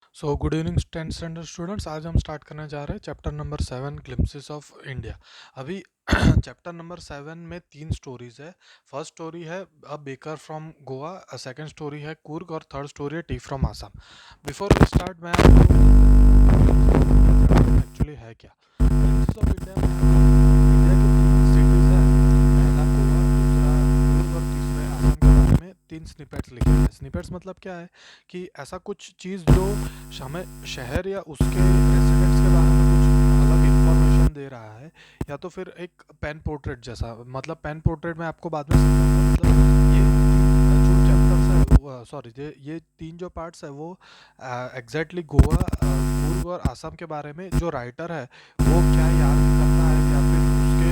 सो good evening 10th standard students. आज हम start करने जा रहे हैं chapter number 7 glimpses of India. अभी चैप्टर नंबर 7 में तीन स्टोरीज है। फर्स्ट स्टोरी है a baker from Goa, second story है कूर्ग और थर्ड स्टोरी है tea from Assam. Before we start मैं आपको एक्चुअली है क्या ग्लिम्पसेस ऑफ इंडिया में इंडिया के तीन सिटीज है। पहला गोवा, दूसरा कूर्ग और तीसरे आसाम के बारे में तीन स्निपेट्स लिखे हैं। स्निपेट्स मतलब क्या है कि ऐसा कुछ चीज़ जो हमें शहर या उसके रेसिडेंट्स के बारे में कुछ अलग इंफॉर्मेशन दे रहा है, या तो फिर एक पेन पोर्ट्रेट जैसा। मतलब पेन पोर्ट्रेट में आपको बाद में समझाऊंगा। मतलब ये तीन जो चैप्टर्स है वो सॉरी ये तीन जो पार्ट्स है वो एग्जैक्टली गोवा, कूर्ग और आसाम के बारे में जो राइटर है वो क्या याद करता है या फिर उसके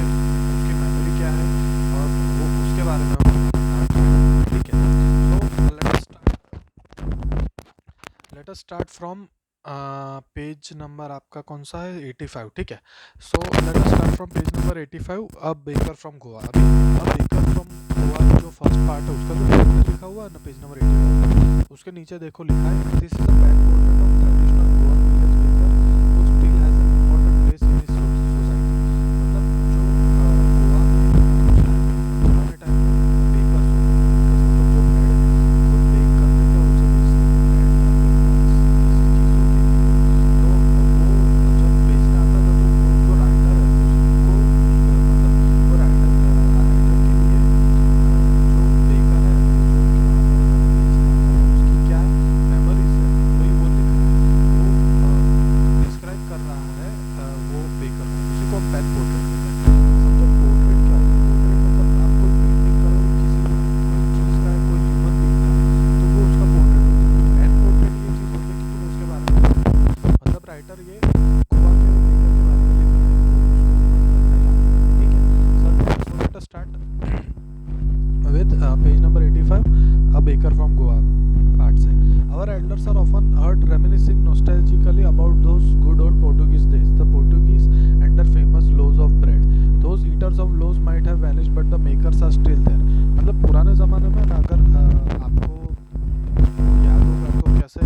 उसकी मेमोरी क्या है और वो उसके बारे में वो बताता है। ठीक है, so let us start from page number आपका कौन सा है, 85। ठीक है, so let us start from page number 85। अब बेकर फ्रॉम गोवा। अभी अब बेकर फ्रॉम गोवा का जो फर्स्ट पार्ट है उसका जो टाइटल लिखा हुआ है ना पेज नंबर 85, उसके नीचे देखो लिखा है this is a back portrait of traditional Goan village baker who still has an important place in his society. मतलब जो गोवा में पुराने टाइम में बेकर्स होते थे, बेकर्स मतलब जो ब्रेड खुद बेक करते थे और उसे बेचते थे, ब्रेड या फिर किसी चीज़ों के लिए। तो वो जब बेचने आता था तो वो जो राइटर है उसको मतलब वो राइटर राइटर के लिए जो बेकर है जो कि वहाँ पर बेचने आता है उसकी क्या मेमोरीज है वही वो लिख रहा है। वो डिस्क्राइब कर रहा है वो बेकर को, उसी को हम पेन पोर्ट्रेट कहते हैं। समझो पोर्ट्रेट क्या होता है। पोर्ट्रेट मतलब आप कोई पेंटिंग करोगे किसी कोई चीज़ का, कोई ह्यूमन बीइंग का, तो वो उसका पोर्ट्रेट होता है। पेन पोर्ट्रेट ये चीज़ होती है कि तुम उसके बारे में लिख रहे हो। मतलब राइटर ये गोवा के बेकर के बारे में लिख रहा है, वो उसको उतना याद नहीं है। ठीक है, so let us start with page number 85, a baker from Goa part से। Our elders are often heard reminiscing nostalgically about those good old Portuguese days, the Portuguese and their famous loaves of bread. Those eaters of loaves might have vanished but the makers are still there। मतलब पुराने ज़माने में ना अगर आपको याद होगा तो कैसे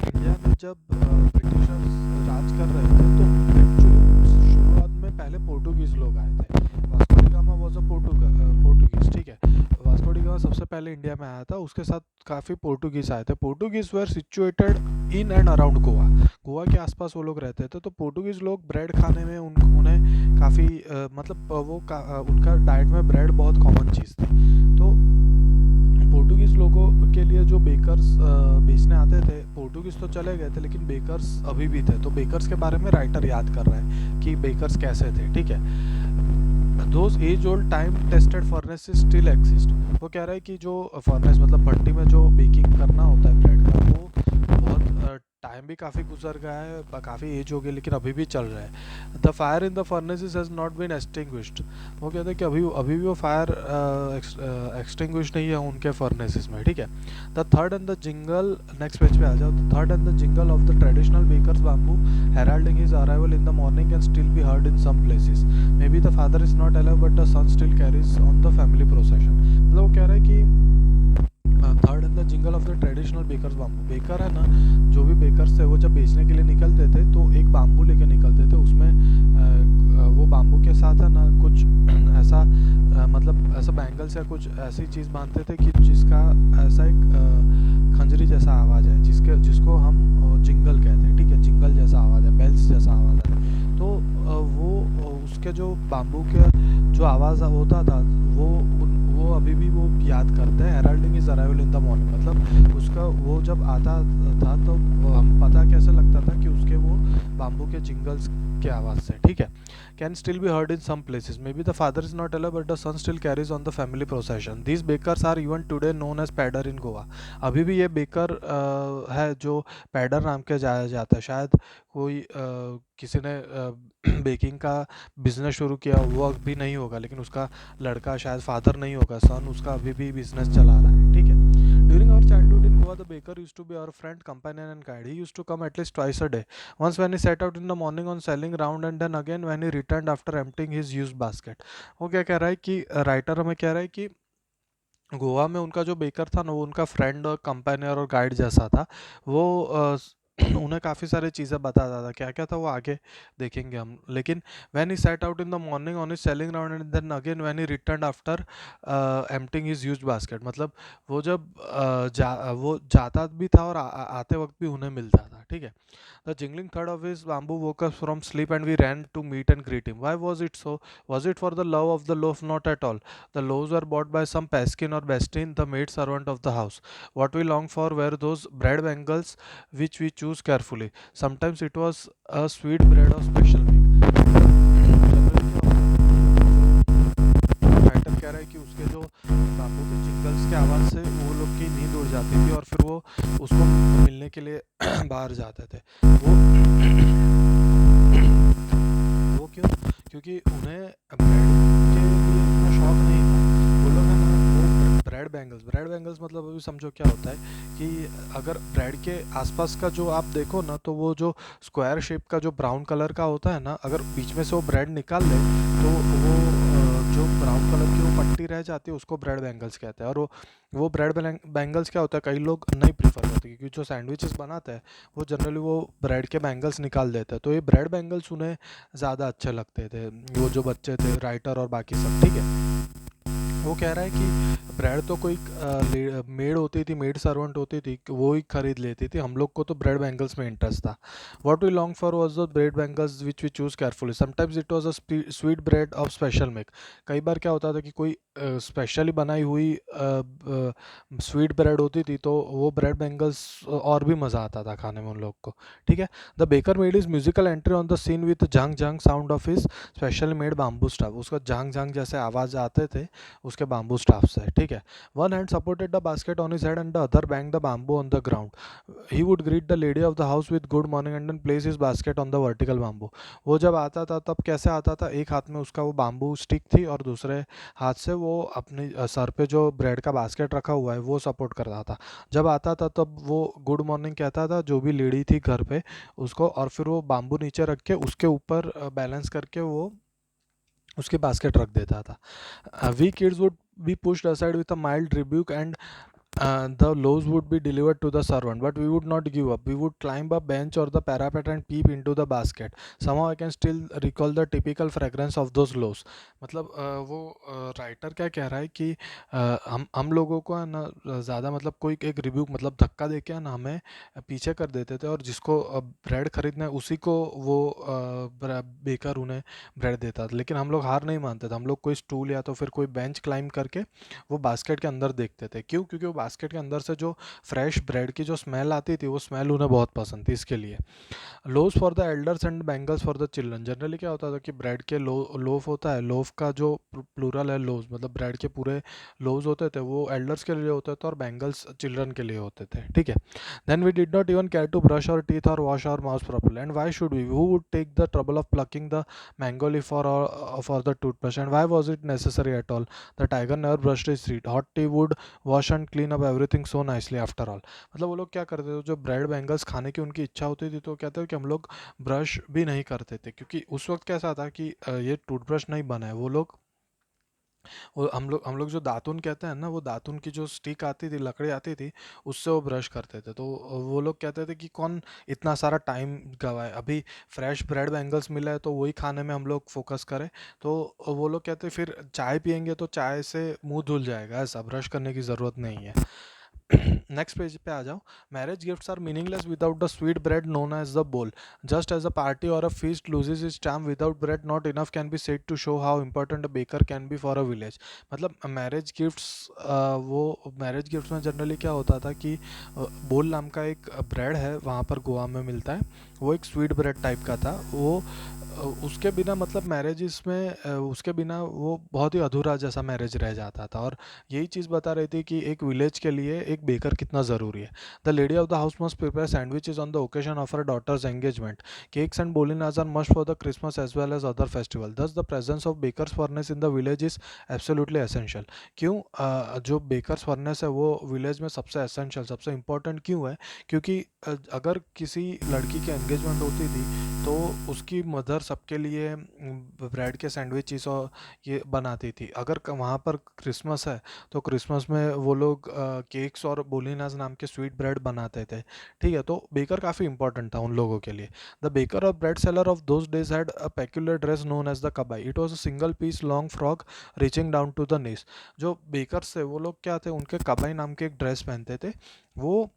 इंडिया में जब ब्रिटिशर्स राज कर रहे थे तो एक्चुअली शुरुआत में पहले पोर्टुगीज लोग आए थे। Vasco D gamma was a Portuguese. ठीक है, वास्को डी गामा सबसे पहले इंडिया में आया था, उसके साथ काफ़ी पोर्टुगीज आए थे। Portuguese were situated in and around Goa. Goa के आसपास वो लोग रहते थे। तो पोर्टुगीज लोग ब्रेड खाने में उन्हें काफ़ी मतलब उनका डाइट में ब्रेड बहुत कॉमन चीज़ थी। तो पोर्टुगीज़ लोगों के लिए जो बेकर्स बेचने आते थे, पोर्टुगीज़ तो चले गए थे लेकिन बेकर्स अभी भी थे। तो बेकर्स के बारे में राइटर याद कर रहा है कि बेकर्स कैसे थे। ठीक है, those as old time tested furnaces still exist. वो कह रहा है कि जो फर्नेस मतलब भट्टी में जो बेकिंग करना होता है ब्रेड का, वो बहुत टाइम भी काफ़ी गुजर गया है, काफ़ी एज हो गई लेकिन अभी भी चल रहा है। The fire in the furnaces has not been extinguished. वो कहते हैं कि अभी अभी भी वो फायर एक्सटिंग्विश नहीं है उनके फर्नेसेस में। ठीक है, the third and the jingle, next page पे आ जाओ। The third and the jingle of the traditional bakers bamboo heralding his arrival in the morning can still be heard in some places. Maybe the father is not alive but the son still carries on the family procession। मतलब वो कह रहा है कि third and the jingle of the traditional bakers bamboo. Baker है ना, जो भी बेकर्स थे वो जब बेचने के लिए निकलते थे तो एक बाम्बू लेके निकलते थे। उसमें वो बाम्बू के साथ है ना कुछ ऐसा मतलब ऐसा बैंगल्स या कुछ ऐसी चीज़ बांधते थे कि जिसका ऐसा एक खंजरी जैसा आवाज़ है, जिसको हम जिंगल कहते हैं। ठीक है, जिंगल जैसा आवाज़ है, बेल्स जैसा आवाज़ है। तो वो उसके जो बाम्बू के जो आवाज़ होता था वो अभी भी वो याद करते हैं। Heralding is arrival in the morning, मतलब उसका वो जब आता था तो हम पता कैसे लगता था कि उसके वो बाम्बू के जिंगल्स के आवाज़ से। ठीक है, can still be heard in some places. Maybe the father is not alive but the son still carries on the family procession. These bakers are even today known as pader in Goa. अभी भी ये baker है जो पैडर नाम के जाया जाता है। शायद कोई किसी ने बेकिंग का बिजनेस शुरू किया, वो अभी नहीं होगा लेकिन उसका लड़का शायद फादर नहीं होगा, सन उसका अभी भी बिजनेस चला रहा है। ठीक है, during our childhood in Goa the baker used to be our friend companion and guide. He used to come at least twice a day, once when he set out in the morning on selling round and then again when he returned after emptying his used basket। वो क्या कह रहा है कि writer हमें कह रहा है कि गोवा में उनका जो बेकर था ना, वो उनका फ्रेंड और कंपेनियर और गाइड जैसा था। वो उन्हें काफ़ी सारी चीज़ें बताता था, क्या क्या था वो आगे देखेंगे हम। लेकिन when he set out in the morning on his selling round and then again when he return after emptying his used basket, मतलब वो जब वो जाता भी था और आते वक्त भी उन्हें मिलता था, ठीक है। The jingling third of his bamboo woke us from sleep and we ran to meet and greet him. Why was it so? Was it for the love of the loaf? Not at all. The loaves were bought by some Paskin or Bastin, the maid servant of the house. What we longed for were those bread bangles which we choose carefully. Sometimes it was a sweet bread of special make. Writer कह रहा है कि उसके जो बापू के jingles के आवाज़ से वो लोग की नींद उड़ जाती थी और फिर वो उसको मिलने के लिए बाहर जाते थे। वो क्यों? क्योंकि उन्हें ब्रेड के लिए इतना शौक नहीं था। वो लोग है ना, वो ब्रेड बैंगल्स मतलब अभी समझो क्या होता है कि अगर ब्रेड के आसपास का जो आप देखो ना, तो वो जो स्क्वायर शेप का जो ब्राउन कलर का होता है ना, अगर बीच में से वो ब्रेड निकाल ले तो वो जो ब्राउन कलर की वो पट्टी रह जाती है उसको ब्रेड बैंगल्स कहते हैं। और वो ब्रेड बैंगल्स क्या होता है, कई लोग नहीं प्रीफर करते क्योंकि जो सैंडविचेस बनाते हैं वो जनरली वो ब्रेड के बैंगल्स निकाल देते हैं, तो ये ब्रेड बैंगल्स उन्हें ज़्यादा अच्छे लगते थे, वो जो बच्चे थे, राइटर और बाकी सब, ठीक है। वो कह रहा है कि ब्रेड तो कोई मेड होती थी, मेड सर्वेंट होती थी, वो ही खरीद लेती थी, हम लोग को तो ब्रेड बैंगल्स में इंटरेस्ट था। What we long for was the bread bangles which we choose carefully. Sometimes it was a sweet bread of special make. कई बार क्या होता था कि कोई स्पेशली बनाई हुई स्वीट ब्रेड होती थी, तो वो ब्रेड बैंगल्स और भी मज़ा आता था खाने में उन लोग को, ठीक है। The baker made his musical entry on the scene with jhang jhang sound of his special made bamboo staff. उसका जंग जंग जैसे आवाज़ आते थे उसके बाम्बू स्टाफ से, ठीक है। One hand supported the basket on his head and the other bang the bamboo on the ground. He would greet the lady of the house with good morning and then place his basket on the vertical bamboo. वो जब आता था तब कैसे आता था, एक हाथ में उसका वो बाम्बू स्टिक थी और दूसरे हाथ से वो अपने सर पे जो ब्रेड का बास्केट रखा हुआ है वो सपोर्ट कर रहा था। जब आता था तब वो गुड मॉर्निंग कहता था जो भी लेडी थी घर पे उसको, और फिर वो बाम्बू नीचे रख के उसके ऊपर बैलेंस करके वो उसके बास्केट रख देता था। We kids would be pushed aside with a mild rebuke and the loaves would be delivered to the servant, but we would not give up. We would climb a bench or the parapet and peep into the basket. Somehow I can still recall the typical fragrance of those loaves. मतलब वो writer क्या कह रहा है कि हम लोगों को है ना ज़्यादा, मतलब कोई एक रिव्यू मतलब धक्का दे के है ना हमें पीछे कर देते थे, और जिसको ब्रेड खरीदना है उसी को वो बेकर उन्हें ब्रेड देता था। लेकिन हम लोग हार नहीं मानते थे, हम लोग कोई स्टूल या तो फिर कोई बेंच क्लाइंब करके वो बास्केट के अंदर देखते थे। क्यों? क्योंकि वो बास्केट के अंदर से जो फ्रेश ब्रेड की जो स्मेल आती थी वो स्मेल उन्हें बहुत पसंद थी, इसके लिए। Loaves for the elders and bangles for the children. Generally क्या होता था कि ब्रेड के लोफ होता है, लोफ का जो प्लूरल है लोव्स, मतलब ब्रेड के पूरे लोव्स होते थे वो एल्डर्स के लिए होते थे और बैंगल्स चिल्ड्रन के लिए होते थे, ठीक है। Then we did not even care to brush our teeth और wash our mouth properly, and why should we, who would take the trouble of plucking the mango leaf for the toothbrush, and why was it necessary at all? The tiger never brushed his teeth. Hot tea would wash and clean up everything so nicely after all. मतलब वो लोग क्या करते थे, जो bread bangles खाने की उनकी इच्छा होती थी तो कहते थे कि हम लोग ब्रश भी नहीं करते थे, क्योंकि उस वक्त कैसा था कि ये टूथब्रश नहीं बना है। वो हम लोग जो दातुन कहते हैं ना, वो दातुन की जो स्टिक आती थी, लकड़ी आती थी, उससे वो ब्रश करते थे। तो वो लोग कहते थे कि कौन इतना सारा टाइम गवाए, अभी फ्रेश ब्रेड बैंगल्स मिला है तो वही खाने में हम लोग फोकस करें। तो वो लोग कहते फिर चाय पियेंगे तो चाय से मुंह धुल जाएगा, ऐसा ब्रश करने की ज़रूरत नहीं है। नेक्स्ट पेज पे आ जाओ। Marriage gifts are meaningless without the sweet bread known as the bol. Just as a party or a feast loses its charm without bread, not enough can be said to show how important a baker can be for a village. मतलब marriage gifts, वो marriage gifts में generally क्या होता था कि बोल नाम का एक ब्रेड है वहाँ पर गोवा में मिलता है, वो एक स्वीट ब्रेड टाइप का था। वो उसके बिना मतलब मैरिजेस में उसके बिना वो बहुत ही अधूरा जैसा मैरिज रह जाता था, और यही चीज़ बता रही थी कि एक विलेज के लिए एक बेकर कितना ज़रूरी है। The lady of the house must prepare sandwiches on the occasion of her daughter's engagement. Cakes and bolinhas are must for the Christmas as well as other festival. Thus the presence of bakers furnace in the village is absolutely essential. क्यों? जो bakers furnace है वो village में सबसे essential, सबसे important क्यों है? क्योंकि अगर किसी लड़की की एंगेजमेंट होती थी तो उसकी मदर सबके लिए ब्रेड के सैंडविचेस और ये बनाती थी। अगर वहाँ पर क्रिसमस है तो क्रिसमस में वो लोग केक्स और बोलिनाज नाम के स्वीट ब्रेड बनाते थे। ठीक है, तो बेकर काफ़ी इंपॉर्टेंट था उन लोगों के लिए। द बेकर और bread seller of those days had a peculiar dress known as the kabai. It was a single piece long frock reaching down to the knees. जो बेकर्स थे वो लोग क्या थे, उनके कबाई नाम के एक ड्रेस पहनते थे। वो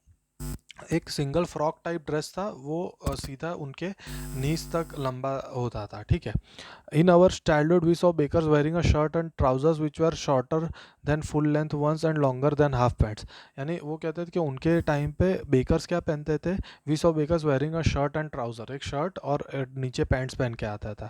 एक सिंगल फ्रॉक टाइप ड्रेस था, वो सीधा उनके नीज तक लंबा होता था। ठीक है। In our childhood, we saw bakers wearing a shirt and trousers which were shorter than full length ones and longer than half pants. यानी वो कहते थे कि उनके टाइम पे बेकर्स क्या पहनते थे, we saw bakers wearing a shirt and trouser, एक शर्ट और नीचे पैंट्स पहन के आता था,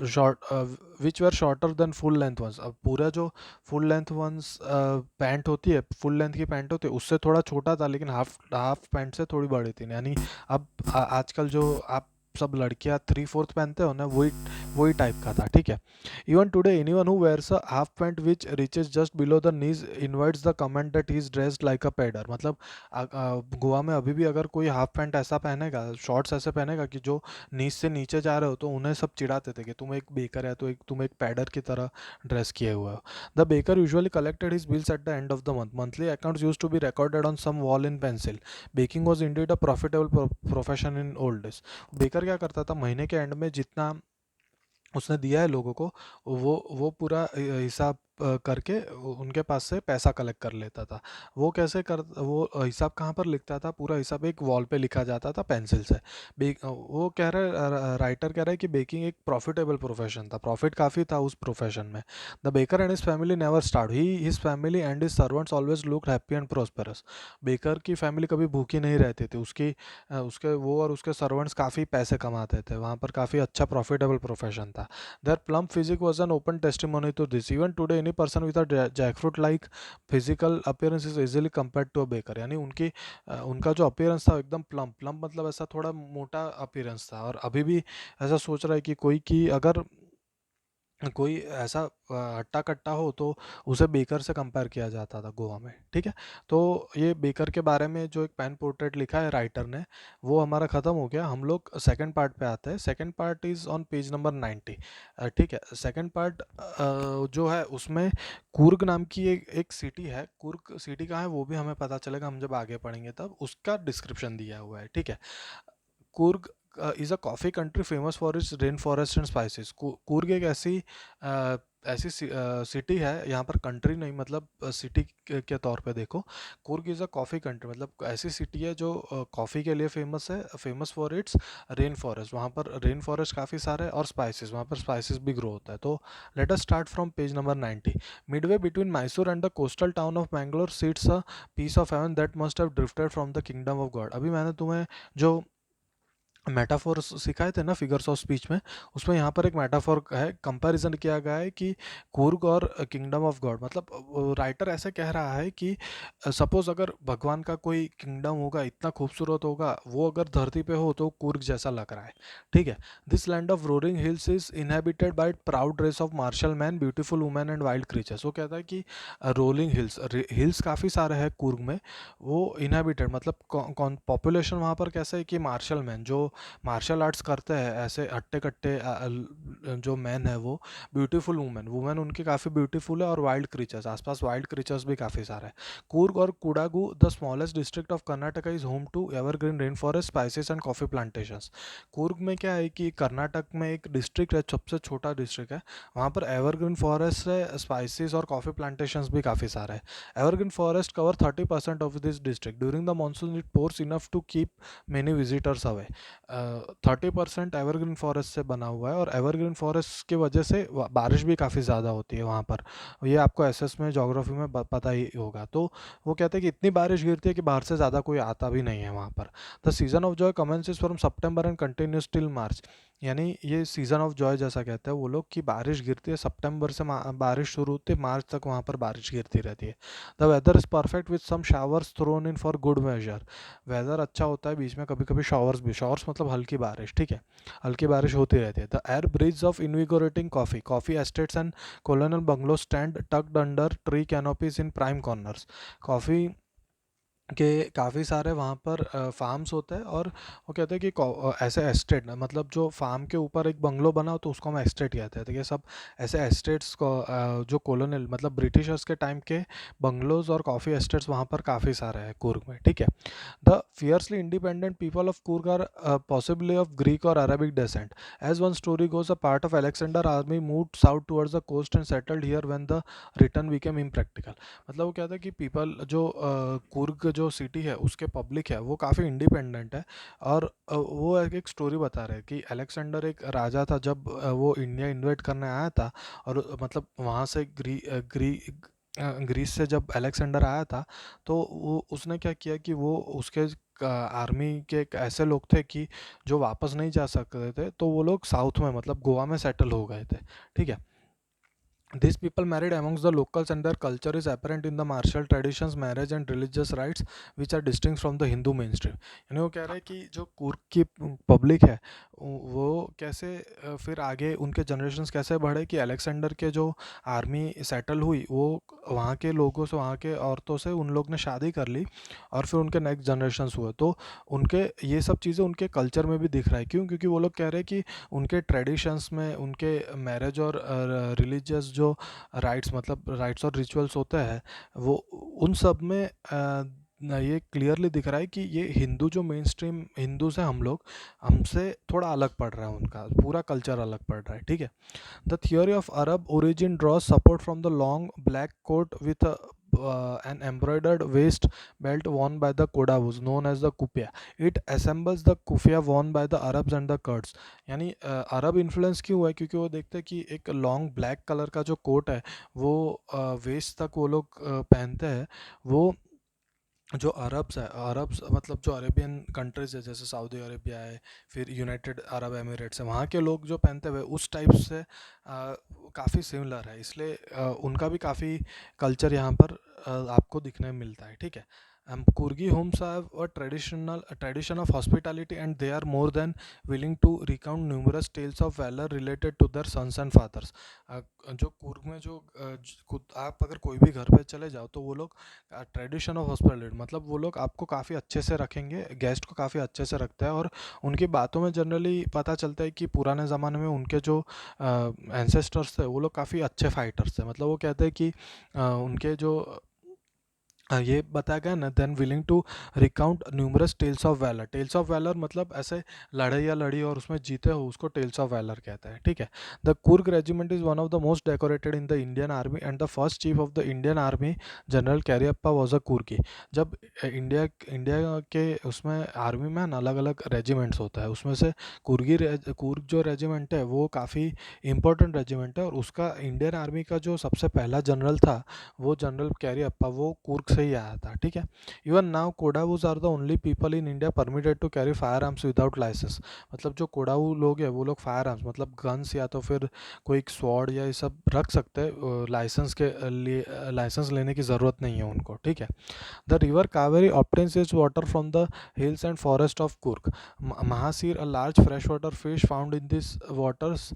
short which were shorter than full length ones. अब पूरा जो फुल लेंथ वंस पैंट होती है, फुल लेंथ की पैंट होती है, उससे थोड़ा छोटा था, लेकिन हाफ हाफ पैंट से थोड़ी बड़ी थी। यानी अब आजकल जो आप सब लड़कियां 3/4 पहनते हो ना, वही वही टाइप का था। ठीक है। Even today anyone who wears a half pant which reaches just below the knees invites the comment that he is dressed like a pader. मतलब गोवा में अभी भी अगर कोई हाफ पैंट ऐसा पहनेगा, शॉर्ट्स ऐसे पहनेगा कि जो नीज से नीचे जा रहे हो, तो उन्हें सब चिढ़ाते थे कि तुम एक बेकर है, तो तुम एक पैडर की तरह ड्रेस किए हुए हो। The baker usually collected his bills at the end of the month. Monthly accounts used to be recorded on some wall in pencil. Baking was indeed a profitable profession in old days. Baker क्या करता था, महीने के and में जितना उसने दिया है लोगों को, वो पूरा हिसाब करके उनके पास से पैसा कलेक्ट कर लेता था। वो कैसे कर, वो हिसाब कहाँ पर लिखता था, पूरा हिसाब एक वॉल पे लिखा जाता था पेंसिल से। वो कह रहा, राइटर कह रहा है कि बेकिंग एक प्रॉफिटेबल प्रोफेशन था, प्रॉफिट काफ़ी था उस प्रोफेशन में। The baker and his family never starve, he his family and his servants always look happy and prosperous. Baker की फैमिली कभी भूखी नहीं रहती थी, उसके वो और उसके सर्वेंट्स काफ़ी पैसे कमाते थे, वहाँ पर काफ़ी अच्छा प्रॉफिटेबल प्रोफेशन था। Their plump physique was an open testimony to this. Even today, any person with a jackfruit-like physical appearance is easily compared to a baker. यानी उनका जो अपीयरेंस था एकदम प्लम्प प्लम्प, मतलब ऐसा थोड़ा मोटा अपीयरेंस था। और अभी भी ऐसा सोच रहा है कि कोई की अगर कोई ऐसा हट्टा कट्टा हो तो उसे बेकर से कंपेयर किया जाता था गोवा में। ठीक है। तो ये बेकर के बारे में जो एक पेन पोर्ट्रेट लिखा है राइटर ने, वो हमारा ख़त्म हो गया। हम लोग सेकंड पार्ट पे आते हैं। Second part is on page number 90। ठीक है। सेकंड पार्ट जो है उसमें कुर्ग नाम की एक सिटी है। कुर्ग सिटी कहाँ है वो भी हमें पता चलेगा, हम जब आगे पढ़ेंगे तब उसका डिस्क्रिप्शन दिया हुआ है। ठीक है। Coorg is a coffee country famous for its rain forest and spices. Coorg एक ऐसी सिटी है, यहाँ पर कंट्री नहीं, मतलब सिटी के तौर पे देखो। Coorg is a coffee country, मतलब ऐसी सिटी है जो कॉफ़ी के लिए फेमस है, famous for its rain forest. वहाँ पर रेन फॉरेस्ट काफ़ी सारे हैं, और स्पाइसेस, वहाँ पर स्पाइसेस भी ग्रो होता है। तो let us start from page number 90। Midway between Mysore and the coastal town of Mangalore sits a piece of heaven that must have drifted from the kingdom of God. अभी मैंने तुम्हें जो मेटाफोर्स सिखाए थे ना फिगर्स ऑफ स्पीच में, उसमें यहाँ पर एक मेटाफोर है, कंपैरिजन किया गया है कि कुर्ग और किंगडम ऑफ गॉड। मतलब राइटर ऐसे कह रहा है कि सपोज अगर भगवान का कोई किंगडम होगा, इतना खूबसूरत होगा, वो अगर धरती पे हो तो कुर्ग जैसा लग रहा है। ठीक है। This land of roaring hills is inhabited by proud race of martial man, beautiful women and wild creatures. वो कहता है कि रोलिंग हिल्स, हिल्स काफ़ी सारे हैं कुर्ग में, वो इनहेबिटेड मतलब कौन पॉपुलेशन वहाँ पर कैसा है कि मार्शल मैन जो मार्शल आर्ट्स करते हैं, ऐसे हट्टे कट्टे जो मैन है वो, ब्यूटीफुल वुमेन, वुमेन उनकी काफ़ी ब्यूटीफुल है, और वाइल्ड क्रीचर्स, आसपास वाइल्ड क्रीचर्स भी काफ़ी सारे हैं। कूर्ग और Kodagu the smallest district of Karnataka is home to evergreen rain forest, spices and coffee plantations. Coorg में क्या है कि कर्नाटक में एक डिस्ट्रिक्ट है, सबसे छोटा डिस्ट्रिक्ट है, वहाँ पर एवरग्रीन फॉरेस्ट है, स्पाइसेस और कॉफ़ी प्लांटेशंस भी काफ़ी सारे हैं। Evergreen forest cover 30% of this district. During the monsoon it pours enough to keep many visitors away. 30% evergreen forest से बना हुआ है, और एवरग्रीन फॉरेस्ट की वजह से बारिश भी काफ़ी ज़्यादा होती है वहाँ पर। ये आपको एसएस में जोग्राफी में पता ही होगा। तो वो कहते हैं कि इतनी बारिश गिरती है कि बाहर से ज़्यादा कोई आता भी नहीं है वहाँ पर। The season of Joy commences from September and continuous till March. यानी ये सीज़न ऑफ जॉय जैसा कहते हैं वो लोग, कि बारिश गिरती है सितंबर से, बारिश शुरू होती है, मार्च तक वहाँ पर बारिश गिरती रहती है। The weather is perfect with some showers thrown in for good measure. Weather अच्छा होता है, बीच में कभी कभी शावर्स भी, शावर्स मतलब हल्की बारिश। ठीक है। हल्की बारिश होती रहती है। The air breeze of invigorating coffee, coffee estates and colonial bungalow stand tucked under tree canopies in prime corners. Coffee कि काफ़ी सारे वहाँ पर फार्म्स होते हैं, और वो कहते हैं कि ऐसे एस्टेट, मतलब जो फार्म के ऊपर एक बंगलो बना हो तो उसको हम एस्टेट कहते हैं। तो ये सब ऐसे एस्टेट्स को जो कॉलोनियल मतलब ब्रिटिशर्स के टाइम के बंगलोज और कॉफ़ी एस्टेट्स वहाँ पर काफ़ी सारे हैं कुर्ग में, ठीक है। The fiercely independent people of Coorg are possibly of Greek or Arabic descent. As one story goes, a part of Alexander army moved south towards the coast and settled here when the return became impractical. मतलब वो कहता है कि people जो कुर्ग जो city है उसके public है वो काफ़ी इंडिपेंडेंट है। और वो एक स्टोरी बता रहे हैं कि अलेक्जेंडर एक राजा था, जब वो इंडिया इन्वेट करने आया था, और मतलब वहाँ से ग्रीस से जब अलेक्जेंडर आया था, तो वो उसने क्या किया कि वो उसके आर्मी के एक ऐसे लोग थे कि जो वापस नहीं जा सकते थे, तो वो लोग साउथ में मतलब गोवा में सेटल हो गए थे, ठीक है। These people married amongst the locals, and their culture is apparent in the martial traditions, marriage and religious rites, which are distinct from the Hindu mainstream. यानी वो कह रहे हैं कि जो कुर्ग की पब्लिक है वो कैसे फिर आगे उनके जनरेशन्स कैसे बढ़े कि अलेक्जेंडर के जो आर्मी सेटल हुई वो वहाँ के लोगों से, वहाँ के औरतों से उन लोग ने शादी कर ली, और फिर उनके नेक्स्ट जनरेशन्स हुए, तो उनके ये सब चीज़ें उनके कल्चर में भी दिख रहा है। क्यों? क्योंकि वो लोग कह रहे हैं कि उनके ट्रेडिशंस में उनके मैरिज और रिलीजियस जो राइट्स मतलब राइट्स और रिचुअल्स होते हैं वो उन सब में ये क्लियरली दिख रहा है कि ये हिंदू जो मेन स्ट्रीम हिंदूज हैं हम लोग, हमसे थोड़ा अलग पड़ रहा है, उनका पूरा कल्चर अलग पड़ रहा है, ठीक है। The theory of Arab origin draws support from the long black coat with an embroidered waist belt worn by the Kodavus, known as the kufia. It assembles the kufia worn by the Arabs and the Kurds. यानी अरब influence क्यों हुआ है? क्योंकि वो देखते हैं कि एक लॉन्ग ब्लैक कलर का जो कोट है वो वेस्ट तक वो लोग पहनते हैं। वो जो अरब्स है, अरब्स मतलब जो अरेबियन कंट्रीज है जैसे सऊदी अरेबिया है, फिर यूनाइटेड अरब एमिरेट्स है, वहाँ के लोग जो पहनते हुए उस टाइप से काफ़ी सिमिलर है, इसलिए उनका भी काफ़ी कल्चर यहाँ पर आपको दिखने में मिलता है, ठीक है। Kurgi homes have a tradition of hospitality, and they are more than willing to recount numerous tales of valor related to their sons and fathers. जो कुर्ग में जो आप अगर कोई भी घर पे चले जाओ तो वो लोग ट्रेडिशन ऑफ हॉस्पिटलिटी मतलब वो लोग आपको काफ़ी अच्छे से रखेंगे, गेस्ट को काफ़ी अच्छे से रखते हैं, और उनकी बातों में जनरली पता चलता है कि पुराने ज़माने में उनके जो एंसेस्टर्स थे वो लोग काफ़ी अच्छे फाइटर्स थे। मतलब वो कहते हैं कि उनके जो ये बताया गया ना, then willing to recount numerous tales of valour. Tales of valour मतलब ऐसे लड़े या लड़ी और उसमें जीते हो, उसको टेल्स ऑफ वैलर कहते हैं, ठीक है। The Coorg regiment is one of the most decorated in the Indian army, and the first chief of the Indian army general Cariappa was a कुर्की। जब इंडिया इंडिया के उसमें आर्मी में ना अलग अलग रेजिमेंट्स होता है, उसमें से कुर्ग जो रेजिमेंट है वो काफ़ी इंपॉर्टेंट रेजिमेंट है, और उसका इंडियन आर्मी का जो सबसे पहला जनरल था वो जनरल कैरियप्पा वो कुर्ग से ही आया था, ठीक है। Even now Kodavus are the only people in India permitted to carry firearms without licence. मतलब जो कोडावू लोग हैं वो लोग फायर आर्म्स मतलब गन्स या तो फिर कोई स्वॉर्ड या ये सब रख सकते हैं, लाइसेंस के लिए लाइसेंस लेने की ज़रूरत नहीं है उनको, ठीक है। The river Kaveri obtains its water from the hills and forest of Kurg. Mahasir, a large freshwater fish found in these waters,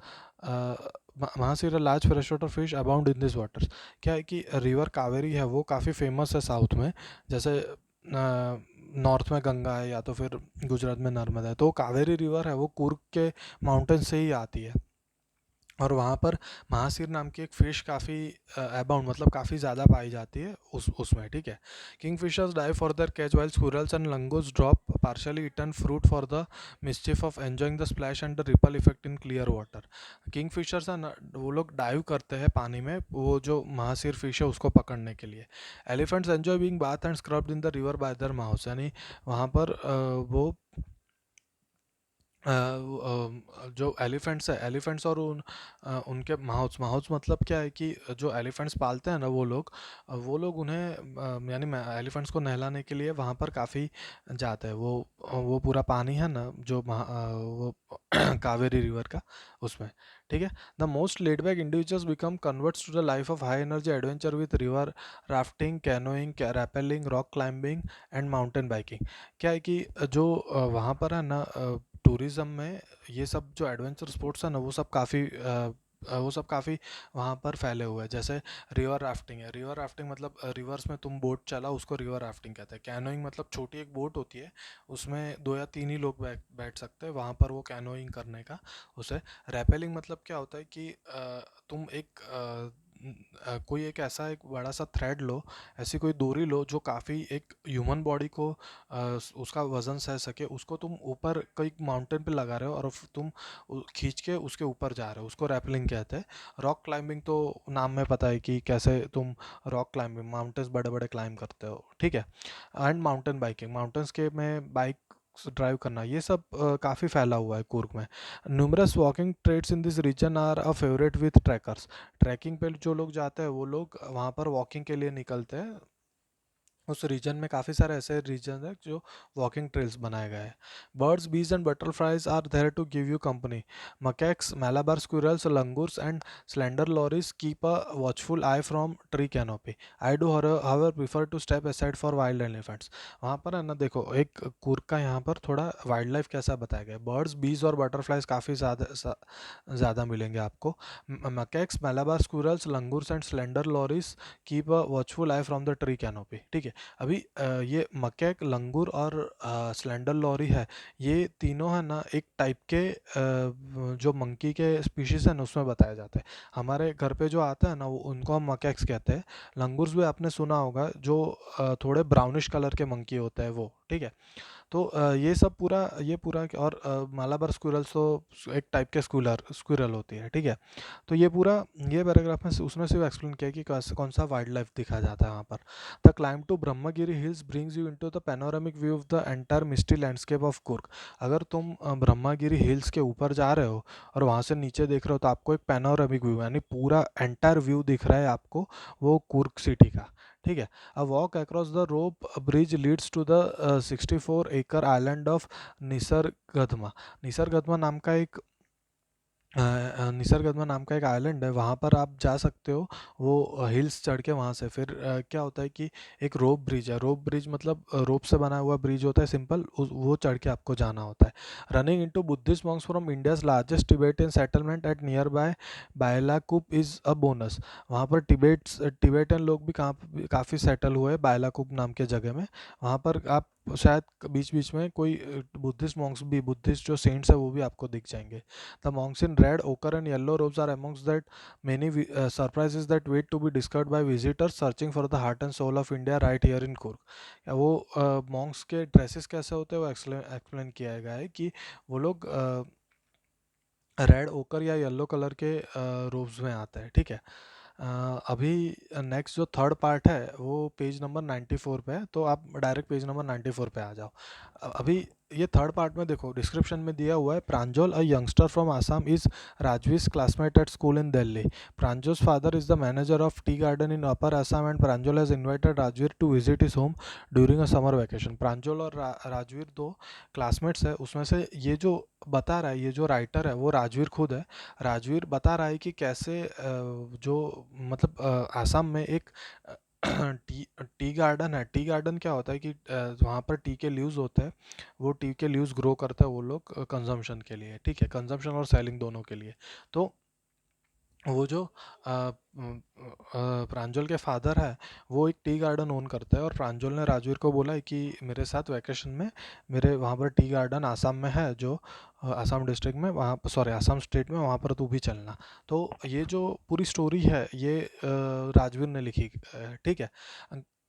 mahseer large fresh water fish abound in this waters. क्या है कि रिवर कावेरी है वो काफ़ी फेमस है south में, जैसे north में गंगा है या तो फिर गुजरात में नर्मदा है, तो कावेरी रिवर है वो कुर्ग के माउंटेन से ही आती है, और वहाँ पर महासीर नाम की एक फ़िश काफ़ी अबाउंड मतलब काफ़ी ज़्यादा पाई जाती है उसमें, ठीक है। Kingfishers die for their catch while squirrels and langurs drop partially eaten fruit for the mischief of enjoying the splash and the ripple effect in clear water. Kingfishers है ना वो लोग डाइव करते हैं पानी में वो जो महासीर फिश है उसको पकड़ने के लिए। Elephants enjoy being bath and scrubbed in the river by their mouths. यानी वहाँ पर वो जो एलिफेंट्स है एलिफेंट्स और उनके माउथ्स माउथ्स मतलब क्या है कि जो एलिफेंट्स पालते हैं ना वो लोग उन्हें यानी एलिफेंट्स को नहलाने के लिए वहाँ पर काफ़ी जाते हैं। वो पूरा पानी है ना जो वो कावेरी रिवर का उसमें, ठीक है। The most laid back individuals become converts to the life of high energy adventure with river rafting, canoeing, rappelling, rock climbing and mountain biking. क्या है कि जो वहाँ पर है ना टूरिज़्म में ये सब जो एडवेंचर स्पोर्ट्स है ना वो सब काफ़ी वो सब काफ़ी वहाँ पर फैले हुए हैं। जैसे रिवर राफ्टिंग है, रिवर राफ्टिंग मतलब रिवर्स में तुम बोट चला, उसको रिवर राफ्टिंग कहते हैं। कैनोइंग मतलब छोटी एक बोट होती है, उसमें 2 या 3 ही लोग बैठ सकते हैं, वहाँ पर वो कैनोइंग करने का उसे। रैपेलिंग मतलब क्या होता है कि तुम एक कोई एक ऐसा एक बड़ा सा थ्रेड लो, ऐसी कोई डोरी लो जो काफ़ी एक ह्यूमन बॉडी को उसका वज़न सह सके, उसको तुम ऊपर कोई माउंटेन पे लगा रहे हो और तुम खींच के उसके ऊपर जा रहे हो, उसको रैपलिंग कहते हैं। रॉक क्लाइंबिंग तो नाम में पता है कि कैसे तुम रॉक क्लाइंबिंग माउंटेन्स बड़े बड़े क्लाइंब करते हो, ठीक है। एंड माउंटेन बाइकिंग, माउंटेन्स के में बाइक ड्राइव करना, ये सब काफ़ी फैला हुआ है कुर्ग में। Numerous walking trails in this region are a favourite with trekkers. Trekking पे जो लोग जाते हैं वो लोग वहाँ पर वॉकिंग के लिए निकलते हैं। उस रीजन में काफ़ी सारे ऐसे रीजन है जो वॉकिंग ट्रेल्स बनाए गए हैं। Birds bees and butterflies are there to give you company. Macaques, malabar squirrels, langurs and slender lories keep a watchful eye from tree canopy. I do however prefer to step aside for wild elephants. वहाँ पर है ना, देखो एक कूर्ग का यहाँ पर थोड़ा वाइल्ड लाइफ कैसा बताया गया है। बर्ड्स, बीज और बटरफ्लाइज काफ़ी ज़्यादा मिलेंगे आपको। मकैक्स, malabar squirrels, langurs and slender lories keep a watchful eye from the tree canopy, ठीक है। अभी ये मकैक, लंगूर और स्लेंडर लॉरी है, ये तीनों है ना एक टाइप के जो मंकी के स्पीशीज है ना उसमें बताया जाता है। हमारे घर पे जो आता है ना वो उनको हम मकैक्स कहते हैं। लंगूर्स भी आपने सुना होगा, जो थोड़े ब्राउनिश कलर के मंकी होते हैं वो, ठीक है। तो ये सब पूरा ये पूरा और मालाबार स्क्विरल्स तो एक टाइप के स्क्विरल होती है, ठीक है। तो ये पूरा ये पैराग्राफ में उसने सिर्फ एक्सप्लेन किया कि कौन सा वाइल्ड लाइफ दिखा जाता है वहाँ पर। The climb to Brahmagiri hills brings you into the panoramic view of the entire misty landscape of Coorg. अगर तुम ब्रह्मगिरी हिल्स के ऊपर जा रहे हो और वहाँ से नीचे देख रहे हो तो आपको एक पैनोरामिक व्यू यानी पूरा एंटायर व्यू दिख रहा है आपको, वो कुर्ग सिटी का, ठीक है। A walk across the rope bridge leads to the 64-acre island of निसर्गधमा। निसर्गधमा नाम का एक निसर्गधमा नाम का एक आइलैंड है, वहाँ पर आप जा सकते हो। वो हिल्स चढ़ के वहाँ से फिर क्या होता है कि एक रोप ब्रिज है। रोप ब्रिज मतलब रोप से बना हुआ ब्रिज होता है, सिंपल वो चढ़ के आपको जाना होता है। Running into Buddhist monks from India's largest Tibetan settlement at nearby Bylakuppe is a bonus. वहाँ पर टिबेटन लोग भी काफ़ी सेटल हुए बायलाकुप नाम के जगह में। वहाँ पर आप शायद बीच बीच में कोई बुद्धिस्ट मॉन्क्स भी, बुद्धिस्ट जो सेंट्स है वो भी आपको दिख जाएंगे। The monks in red, ochre and yellow robes are amongst that many surprises that wait to be discovered by visitors searching for the heart and soul of India right here in Kurg. वो monks के dresses कैसे होते हैं वो explain किया गया है कि वो लोग रेड, ओकर या येलो कलर के रोब्स में आते हैं, ठीक है। अभी नेक्स्ट जो थर्ड पार्ट है वो पेज नंबर 94 पे है, तो आप डायरेक्ट पेज नंबर 94 पे आ जाओ। अभी ये थर्ड पार्ट में देखो डिस्क्रिप्शन में दिया हुआ है, Pranjal a youngster from Assam is राजवी's classmate at school in Delhi. Pranjol's father is the manager of tea garden in Upper Assam and Pranjal has invited Rajveer to visit his home during a summer vacation. प्रांजल और राजवीर दो classmates है, उसमें से ये जो बता रहा है, ये जो राइटर है वो राजवीर खुद है। राजवीर बता रहा है कि कैसे जो मतलब आसाम में एक टी गार्डन है। टी गार्डन क्या होता है कि वहाँ पर टी के लीव्स होते हैं, वो टी के लीव्स ग्रो करता है वो लोग कंजम्पशन के लिए, ठीक है, कंजम्पशन और सेलिंग दोनों के लिए। तो वो जो प्रांजल के फादर है वो एक टी गार्डन ओन करता है, और प्रांजल ने राजवीर को बोला है कि मेरे साथ वैकेशन में मेरे वहाँ पर टी गार्डन आसाम में है, जो आसाम डिस्ट्रिक्ट में, वहाँ सॉरी आसाम स्टेट में, वहाँ पर तू भी चलना। तो ये जो पूरी स्टोरी है ये राजवीर ने लिखी है, ठीक है।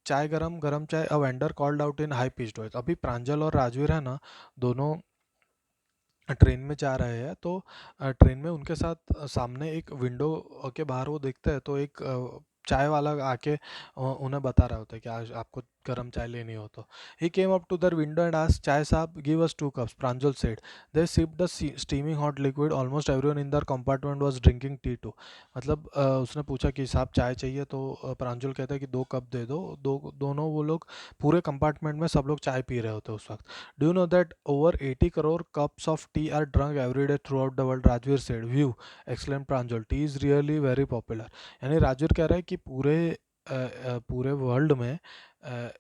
चाय गरम गरम चाय, a vendor called out in high pitched voice. अभी प्रांजल और राजवीर है ना, दोनों ट्रेन में जा रहे हैं, तो ट्रेन में उनके साथ सामने एक विंडो के बाहर वो देखते हैं, तो एक चाय वाला आके उन्हें बता रहा होता है कि आज आपको गर्म चाय लेनी हो तो। He came up to the window and asked, chai sahab give us 2 cups, Pranjal said. They sipped the steaming hot liquid, almost everyone in the compartment was drinking tea too. मतलब उसने पूछा कि साहब चाय चाहिए, तो प्रांजल कहता है कि 2 कप दे दो। दोनों वो लोग पूरे कंपार्टमेंट में सब लोग चाय पी रहे होते हैं उस वक्त। Do you know that over 80 crore cups of tea are drunk every day throughout the world? Rajveer said. View, exclaimed Pranjal. Tea is really very popular. यानी राजवीर कह रहा है कि पूरे वर्ल्ड में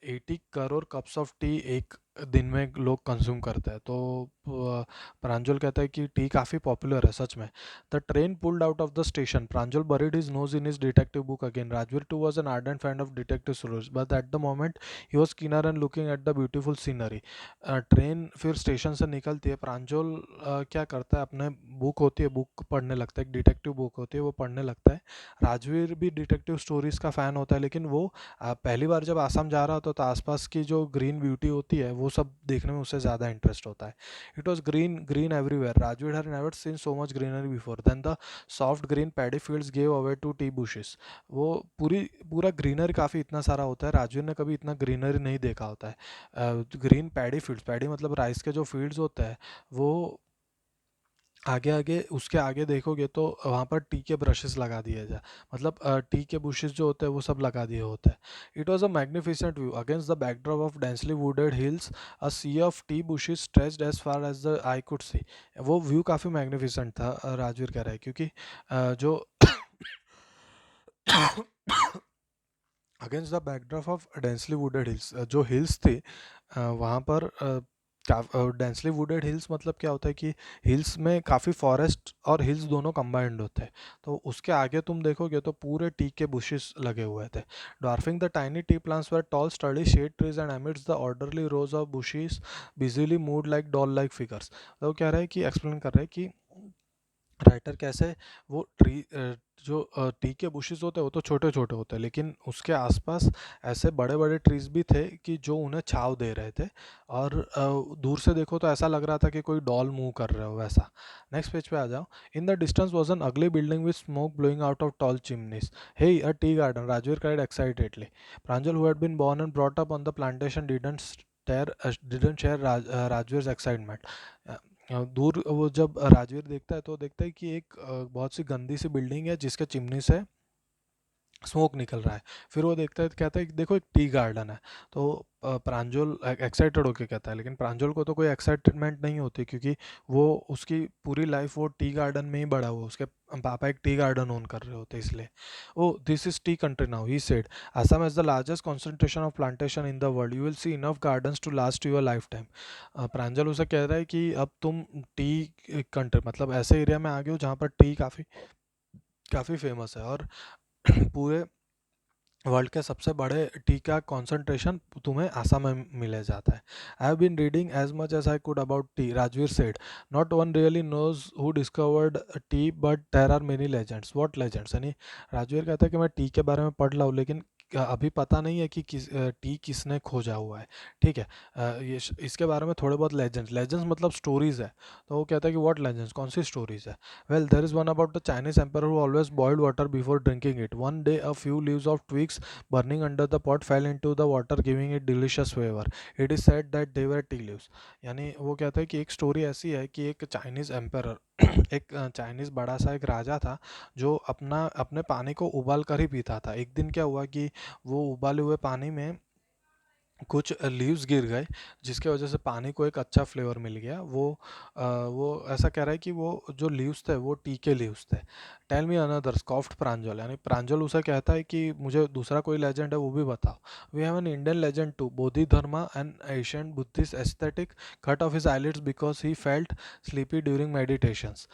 80 करोड़ कप्स ऑफ टी एक दिन में लोग कंज्यूम करते हैं। तो प्रांजल कहता है कि टी काफ़ी पॉपुलर है सच में। The train pulled out of the station, Pranjal buried his nose in his detective book again. Rajveer too was an ardent fan of detective stories, but at the moment he was keener and looking at the beautiful scenery. Train फिर station से निकलती है, प्रांजल क्या करता है, अपने book होती है, बुक पढ़ने लगता है, एक डिटेक्टिव बुक होती है वो पढ़ने लगता है। राजवीर भी डिटेक्टिव स्टोरीज का फ़ैन होता है, लेकिन वो पहली बार जब आसाम जा रहा होता तो आसपास की जो ग्रीन ब्यूटी होती है वो सब देखने में उसे ज़्यादा इंटरेस्ट होता है। It was green green everywhere, Rajvir had never seen so much greenery before, then the soft green paddy fields give away to tea bushes. वो पूरा ग्रीनरी काफ़ी इतना सारा होता है, राजवीर ने कभी इतना ग्रीनरी नहीं देखा होता है। ग्रीन पैडी फील्ड्स, पैडी मतलब राइस के जो फील्ड्स होते हैं वो आगे आगे उसके आगे देखोगे तो वहाँ पर टी के ब्रशेस लगा दिए जाए, मतलब टी के बुशेस जो होते हैं वो सब लगा दिए होते हैं। It was a magnificent view against the backdrop of densely wooded hills, a sea of tea bushes stretched as far as the eye could see. वो व्यू काफ़ी मैग्निफिसेंट था, राजवीर कह रहा है, क्योंकि जो against the backdrop of densely wooded hills, जो hills थे वहाँ पर डेंसली वुडेड हिल्स मतलब क्या होता है कि हिल्स में काफ़ी फॉरेस्ट और हिल्स दोनों कंबाइंड होते हैं। तो उसके आगे तुम देखोगे तो पूरे टी के बुशेस लगे हुए थे। Dwarfing the tiny tea plants were tall sturdy shade trees and amidst the orderly rows of bushes busily moved like doll like figures. तो वो कह रहा है कि एक्सप्लेन कर रहा है कि राइटर कैसे वो जो टी के बुशेस होते हैं वो तो छोटे छोटे होते हैं, लेकिन उसके आसपास ऐसे बड़े बड़े ट्रीज भी थे कि जो उन्हें छाव दे रहे थे, और दूर से देखो तो ऐसा लग रहा था कि कोई डॉल मूव कर रहे हो वैसा। नेक्स्ट पेज पे आ जाओ। In the distance was an ugly building with smoke blowing out of tall chimneys. Hey a tea garden, Rajvir cried excitedly. Pranjal who had been born and brought up on the plantation didn't share Rajvir's excitement. दूर वो जब राजवीर देखता है तो देखता है कि एक बहुत सी गंदी सी बिल्डिंग है जिसके चिमनी से स्मोक निकल रहा है। फिर वो देखता है तो कहता है कि देखो एक टी गार्डन है। तो प्रांजल एक्साइटेड होके कहता है, लेकिन प्रांजल को तो कोई एक्साइटमेंट नहीं होती, क्योंकि वो उसकी पूरी लाइफ वो टी गार्डन में ही बड़ा हुआ, उसके पापा एक टी गार्डन ओन कर रहे होते इसलिए। Oh this is tea country now, he said, Assam has the largest concentration of plantation in the world, you will see enough gardens to last your lifetime. Pranjal उसे कह रहा है कि अब तुम टी कंट्री मतलब ऐसे एरिया में आ गए हो जहाँ पर टी काफ़ी काफ़ी फेमस है, और पूरे वर्ल्ड के सबसे बड़े टी का कॉन्सेंट्रेशन तुम्हें आसाम में मिले जाता है। I have been reading as much as I could about tea, Rajvir said, not one really knows who discovered tea but there are many legends. What legends, यानी राजवीर कहता है कि मैं टी के बारे में पढ़ रहा हूँ, लेकिन अभी पता नहीं है कि टी किसने खोजा हुआ है। ठीक है, इसके बारे में थोड़े बहुत लेजेंड्स, लेजेंड्स मतलब स्टोरीज है। तो वो कहता है कि व्हाट लेजेंड्स, कौन सी स्टोरीज है। Well there is one about the Chinese emperor who always boiled water before drinking it, one day a few leaves of twigs burning under the pot fell into the water giving it delicious flavor. It is said that they were tea leaves. यानी वो कहता है कि एक story ऐसी है कि एक चाइनीज़ एम्परर एक चाइनीज़ बड़ा सा एक राजा था जो अपने पानी को उबाल कर ही पीता था। एक दिन क्या हुआ कि वो उबाले हुए पानी में कुछ लीव्स गिर गए, जिसके वजह से पानी को एक अच्छा फ्लेवर मिल गया। वो ऐसा कह रहा है कि वो जो लीव्स थे वो टी के लीव्स थे। टेल मी अनदर, स्कॉफ्ड प्रांजल, यानी प्रांजल उसे कहता है कि मुझे दूसरा कोई लेजेंड है वो भी बताओ। We have an Indian legend too, Bodhidharma an ancient Buddhist ascetic cut off his eyelids because he felt sleepy during meditations.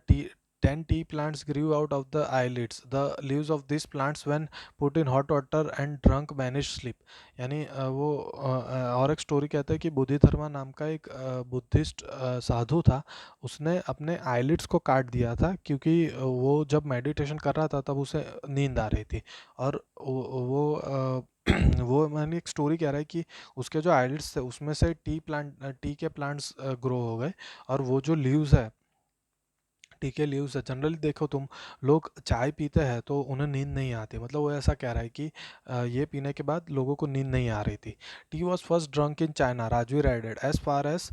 Tea, 10 tea plants grew out of the eyelids. The leaves of these plants, when put in hot water and drunk, banished sleep. यानी और एक story कहता है कि बुद्धिधर्मा नाम का एक Buddhist साधु था। उसने अपने आईलिड्स को काट दिया था क्योंकि वो जब मेडिटेशन कर रहा था तब उसे नींद आ रही थी, और वो मैंने एक स्टोरी कह रहा है कि उसके जो आईलिड्स थे उसमें से टी के प्लांट्स ग्रो हो गए, और वो जो लीव्स है टी के लीव्स है, जनरली देखो तुम, लोग चाय पीते हैं तो उन्हें नींद नहीं आती, मतलब वो ऐसा कह रहा है कि ये पीने के बाद लोगों को नींद नहीं आ रही थी। Tea was first drunk in China, Rajvir added, as far as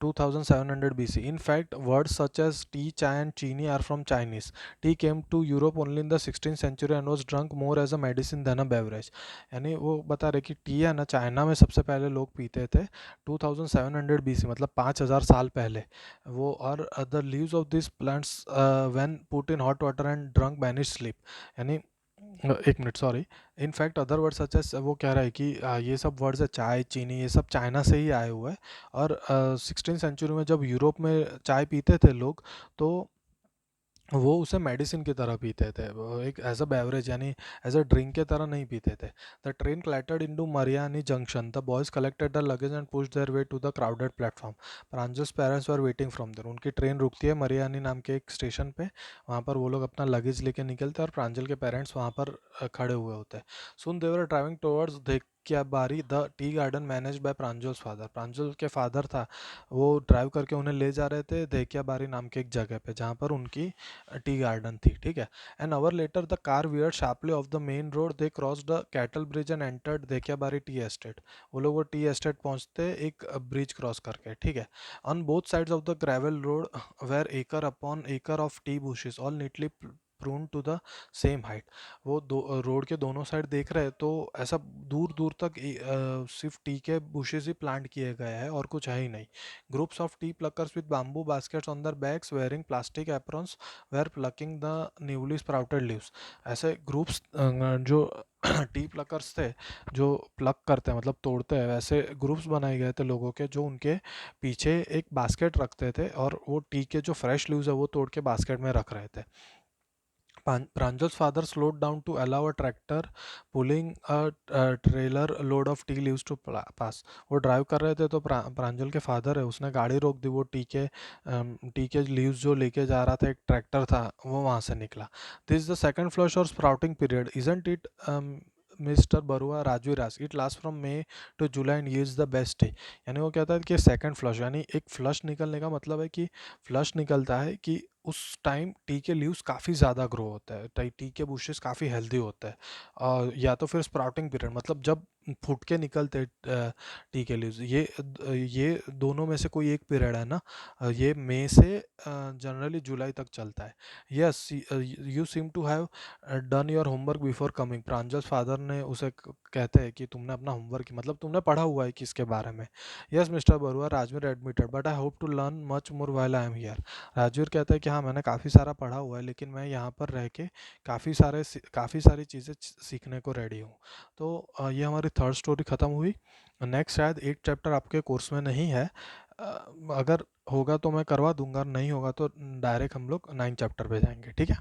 2700 BC। In fact words such as tea, chai and cheeni are from Chinese. Tea came to Europe only in the 16th century and was drunk more as a medicine than a beverage. यानी वो बता रहे कि T है ना, China में सबसे पहले लोग पीते थे 2700 BC, मतलब 5000 साल पहले। वो और the leaves of this plants when put in hot water and drunk banish sleep, यानी एक minute, sorry. In fact other words such as, वो कह रहा है कि ये सब वर्ड्स है चाय, चीनी, ये सब चाइना से ही आए हुए हैं। और 16th सेंचुरी में जब यूरोप में चाय पीते थे लोग, तो वो उसे मेडिसिन की तरह पीते थे, वो एक एज अ बेवरेज, यानी एज अ ड्रिंक के तरह नहीं पीते थे। The train clattered into Mariani junction, the boys collected the luggage and pushed their way to the crowded platform. Pranjal's parents were waiting from there, उनकी ट्रेन रुकती है मरियानी नाम के एक स्टेशन पे, वहाँ पर वो लोग अपना लगेज लेके निकलते हैं और प्रांजल के पेरेंट्स वहाँ पर खड़े हुए होते हैं। सुन देवर ड्राइविंग टुवर्ड्स क्या बारी the tea garden manage by Pranjal's father, Pranjal के फादर था, वो ड्राइव करके उन्हें ले जा रहे थे देखिया बारी नाम के एक जगह पे जहाँ पर उनकी टी गार्डन थी, ठीक है। An hour later the car veered sharply off the main road, they crossed the cattle bridge and entered Dhekiabari tea estate. वो लोग वो टी एस्टेट पहुंचते एक ब्रिज क्रॉस करके, ठीक है। On both sides of the gravel road were acre upon acre of tea bushes all neatly prune to the same height. वो दो रोड के दोनों साइड देख रहे हैं तो ऐसा दूर दूर तक सिर्फ टी के बुशेस ही प्लांट किए गए हैं और कुछ है ही नहीं। Groups of T pluckers with bamboo baskets on their backs wearing plastic aprons were plucking the newly sprouted leaves। ऐसे ग्रुप्स जो टी प्लकर्स थे, जो प्लक करते हैं मतलब तोड़ते हैं, वैसे ग्रुप्स बनाए गए थे लोगों के जो उनके पीछे एक बास्केट रखते थे और वो टी के जो फ्रेश लीव्स है वो तोड़ के बास्केट में रख रहे थे। Pranjal's father slowed down to allow a tractor pulling a trailer load of tea leaves to pass। वो ड्राइव कर रहे थे तो प्रांजल के फादर है उसने गाड़ी रोक दी, वो टी के लीव्स जो लेके जा रहा था, एक ट्रैक्टर था वो वहाँ से निकला। This is the second flush or sprouting period isn't it mister Barua राजवीरास, it last from May to July and is the best day. यानी वो कहता है कि सेकंड फ्लश, यानी एक फ्लश निकलने का मतलब है कि फ्लश निकलता है कि उस टाइम टी के लीव्स काफ़ी ज़्यादा ग्रो होता है, टी के बुशेस काफ़ी हेल्दी होता है। और या तो फिर स्प्राउटिंग पीरियड मतलब जब फूट के निकलते टी के लीव्स, ये दोनों में से कोई एक पीरियड है ना। ये मई से जनरली जुलाई तक चलता है। Yes, you seem to have done your homework before coming, Pranjal father ने उसे कहते हैं कि तुमने अपना होमवर्क मतलब तुमने पढ़ा हुआ है किसके बारे में। Yes mister Barua, Rajvir admitted, but I hope to learn much more while I am here. Rajvir कहता है कि हाँ मैंने काफ़ी सारा पढ़ा हुआ है लेकिन मैं यहाँ पर रह के काफ़ी सारी चीज़ें सीखने को रेडी हूँ। तो ये हमारी थर्ड स्टोरी ख़त्म हुई। नेक्स्ट शायद 8 चैप्टर आपके कोर्स में नहीं है। अ, अगर होगा तो मैं करवा दूंगा, नहीं होगा तो डायरेक्ट हम लोग 9 चैप्टर पे जाएंगे, ठीक है।